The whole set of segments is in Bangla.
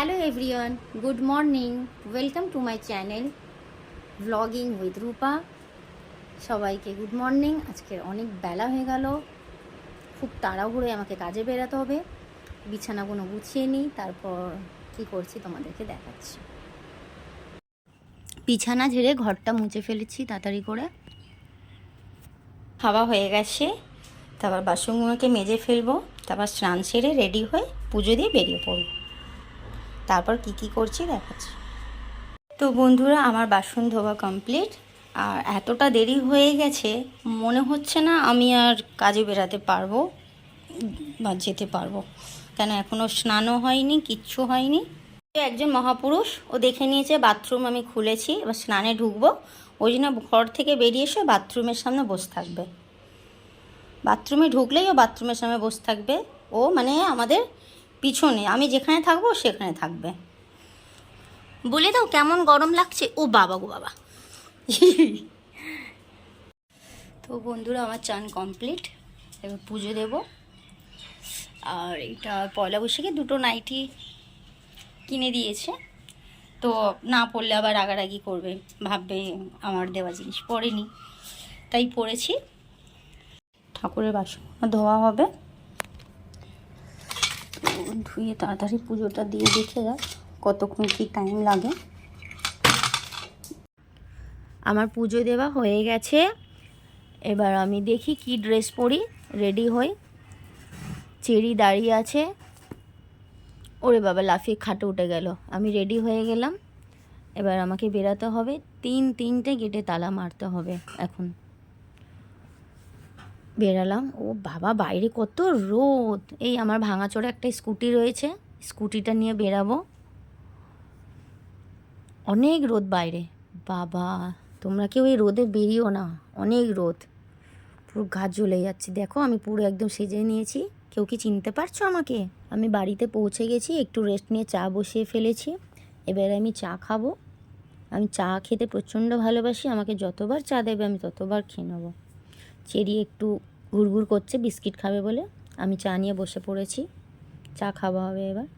Hello everyone, good morning. Welcome to my channel ব্লগিং উইথ রূপা। সবাইকে গুড মর্নিং। আজকের অনেক বেলা হয়ে গেল, খুব তাড়াহুড়োয় আমাকে কাজে বেরোতে হবে। বিছানাগুলো গুছিয়ে নিই, তারপর কি করছি তোমাদেরকে দেখাচ্ছি। বিছানা ঝেড়ে ঘরটা মুছে ফেলেছি তাড়াতাড়ি করে। খাওয়া হয়ে গেছে, তারপর বাসনগুলোকে মেজে ফেলবো, তারপর স্নান সেরে রেডি হয়ে পুজো দিয়ে বেরিয়ে পড়ব। তারপর কি করছি দেখাচ্ছি। তো বন্ধুরা, আমার বাসন ধোয়া কমপ্লিট। আর এতটা দেরি হয়ে গেছে, মনে হচ্ছে না আমি আর কাজে বেরাতে পারবো বা যেতে পারবো, কেন এখনও স্নানও হয়নি, কিচ্ছু হয়নি। একজন মহাপুরুষ ও দেখে নিয়েছে বাথরুম আমি খুলেছি, এবার স্নানে ঢুকবো। ওই জন্য ঘর থেকে বেরিয়ে এসে বাথরুমের সামনে বসে থাকবে। বাথরুমে ঢুকলেই ও বাথরুমের সামনে বসে থাকবে। ও মানে আমাদের পিছনে, আমি যেখানে থাকবো সেখানে থাকবে। বলে দাও কেমন গরম লাগছে। ও বাবা গো বাবা। তো বন্ধুরা, আমার চান কমপ্লিট, এবার পুজো দেব। আর এটা পয়লা বৈশাখে দুটো নাইটি কিনে দিয়েছে, তো না পরলে আবার রাগারাগি করবে, ভাববে আমার দেওয়া জিনিস পরেনি, তাই পরেছি। ঠাকুরের বাসন ধোয়া হবে, ধুয়ে তাড়াতাড়ি পুজোটা দিয়ে দেখে যাক কতক্ষণ কি টাইম লাগে। আমার পুজো দেওয়া হয়ে গেছে, এবার আমি দেখি কি ড্রেস পরি, রেডি হই। চেরি দাঁড়িয়ে আছে, ওরে বাবা লাফিয়ে খাটে উঠে গেল। আমি রেডি হয়ে গেলাম, এবার আমাকে বেরাতে হবে। তিনটে গেটে তালা মারতে হবে। এখন বেরালাম। ও বাবা, বাইরে কত রোদ। এই আমার ভাঙাচোরা একটা স্কুটি রয়েছে, স্কুটিটা নিয়ে বেরাবো। অনেক রোদ বাইরে। বাবা, তোমরা কেউ এই রোদে বেরিও না, অনেক রোদ, পুরো গা জ্বলে যাচ্ছে। দেখো আমি পুরো একদম সেজে নিয়েছি। কেউ কি চিনতে পারছো আমাকে? আমি বাড়িতে পৌঁছে গেছি, একটু রেস্ট নিয়ে চা বসিয়ে ফেলেছি। এবার আমি চা খাবো। আমি চা খেতে প্রচণ্ড ভালোবাসি, আমাকে যতবার চা দেবে আমি ততবার খেয়ে নেবো। চেরি একটু ঘুরঘুর করছে, বিস্কিট খাবে বলে। আমি চা নিয়ে বসে পড়েছি, চা খাওয়া হবে। এবার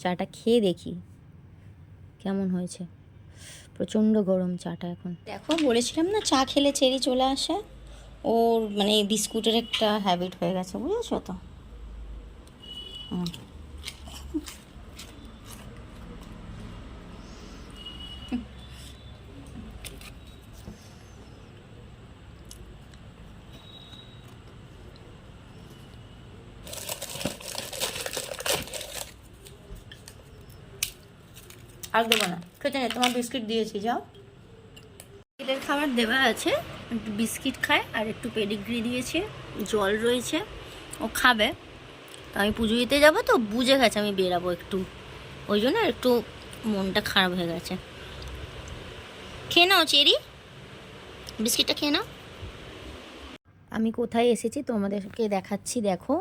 চাটা খেয়ে দেখি কেমন হয়েছে। প্রচণ্ড গরম চাটা এখন। দেখো বলেছিলাম না, চা খেলে চেরি চলে আসে। ওর মানে বিস্কুটের একটা হ্যাবিট হয়ে গেছে, বুঝেছো তো। আর দেবো না, খেতে নেই, তোমার বিস্কিট দিয়েছি, যাও। বিস্কিটের খাবার দেওয়া আছে, একটু বিস্কিট খায় আর একটু পেডিগ্রি দিয়েছে, জল রয়েছে, ও খাবে। তো আমি পুজো দিতে যাবো, তো বুঝে গেছে আমি বেরাবো একটু, ওই জন্য একটু মনটা খারাপ হয়ে গেছে। খেয়ে নাও চেরি, বিস্কিটটা খেয়ে নাও। আমি কোথায় এসেছি তোমাদেরকে দেখাচ্ছি। দেখো,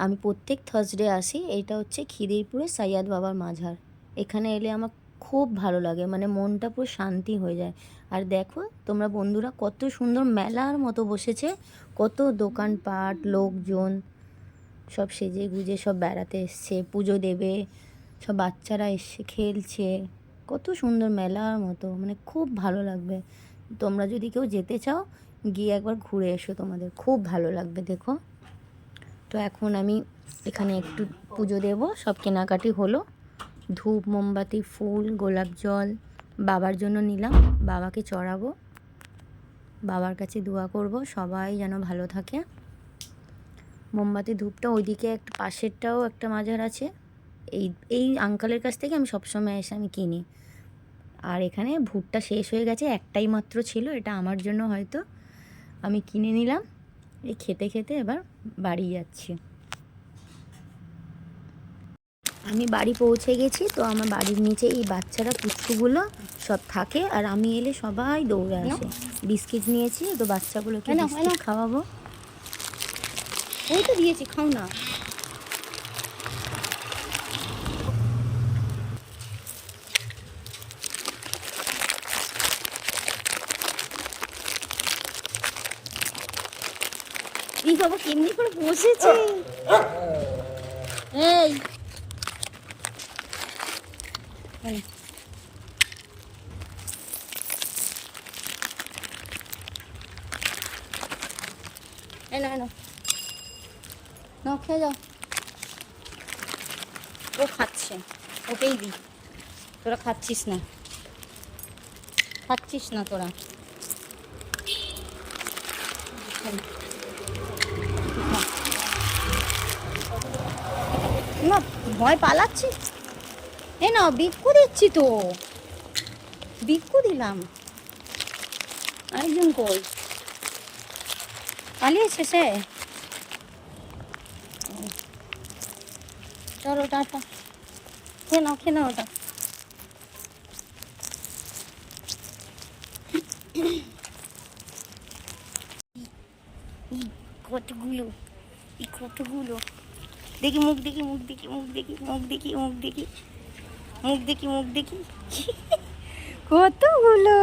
আমি প্রত্যেক থার্সডে আসি। এইটা হচ্ছে খিদিরপুরে সাইয়াদ বাবার মাজার। এখানে এলে আমার খুব ভালো লাগে, মানে মনটা পুরো শান্তি হয়ে যায়। আর দেখো তোমরা বন্ধুরা, কত সুন্দর মেলার মতো বসেছে, কত দোকানপাট, লোকজন সব সেজে গুজে সব বেড়াতে এসছে, পুজো দেবে। সব বাচ্চারা এসে খেলছে, কত সুন্দর মেলার মতো, মানে খুব ভালো লাগবে। তোমরা যদি কেউ যেতে চাও, গিয়ে একবার ঘুরে এসো, তোমাদের খুব ভালো লাগবে। দেখো, তো এখন আমি এখানে একটু পুজো দেব। সব কেনাকাটি হলো, ধূপ, মোমবাতি, ফুল, গোলাপ জল বাবার জন্য নিলাম, বাবাকে চড়াবো, বাবার কাছে দোয়া করব সবাই যেন ভালো থাকে। মোমবাতি ধূপটা ওইদিকে একটা, পাশেরটাও একটা মাজার আছে, এই এই আঙ্কালের কাছ থেকে আমি সবসময় এসে আমি কিনি। আর এখানে ভুট্টা শেষ হয়ে গেছে, একটাই মাত্র ছিল, এটা আমার জন্য হয়তো, আমি কিনে নিলাম। এই খেতে খেতে এবার বাড়ি যাচ্ছি। আমি বাড়ি পৌঁছে গেছি। তো আমার বাড়ির নিচে এই বাচ্চারা পুচকুগুলো সব থাকে, আর আমি এলে সবাই দৌড়ে আসে। বিস্কিট নিয়েছি, তো বাচ্চাগুলোকে বিস্কিট খাওয়াবো। ওই তো দিয়েছি, খাও না। এই বাবা কেমনি করে বসেছে। এই বলো। এনো এনো, নাও খেয়ে যাও। ও খাচ্ছে, ওকেই দি। তোরা খাচ্ছিস না, খাচ্ছিস না তোরা। না ভয় পালাচ্ছি। এ না বিক্কু দিচ্ছি তো, বিক্কু দিলাম। আরেকজন কই, পালিয়েছে সে। চলো টাটা, খেয়ে নাও ওটা। কতগুলো, কতগুলো, দেখি মুখ দেখি, মুখ দেখি, মুখ দেখি, মুখ দেখি, মুখ দেখি, মুখ দেখি, মুখ দেখি, কতগুলো।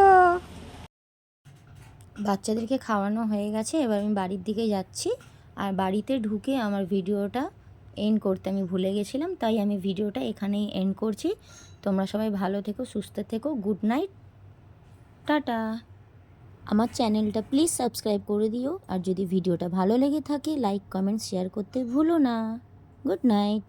বাচ্চাদেরকে খাওয়ানো হয়ে গেছে, এবার আমি বাড়ির দিকে যাচ্ছি। আর বাড়িতে ঢুকে আমার ভিডিওটা এন্ড করতে আমি ভুলে গেছিলাম, তাই আমি ভিডিওটা এখানেই এন্ড করছি। তোমরা সবাই ভালো থেকো, সুস্থ থেকো, গুড নাইট, টাটা। আমার চ্যানেলটা প্লিজ সাবস্ক্রাইব করে দিও, আর যদি ভিডিওটা ভালো লেগে থাকে লাইক কমেন্ট শেয়ার করতে ভুলো না। Good night.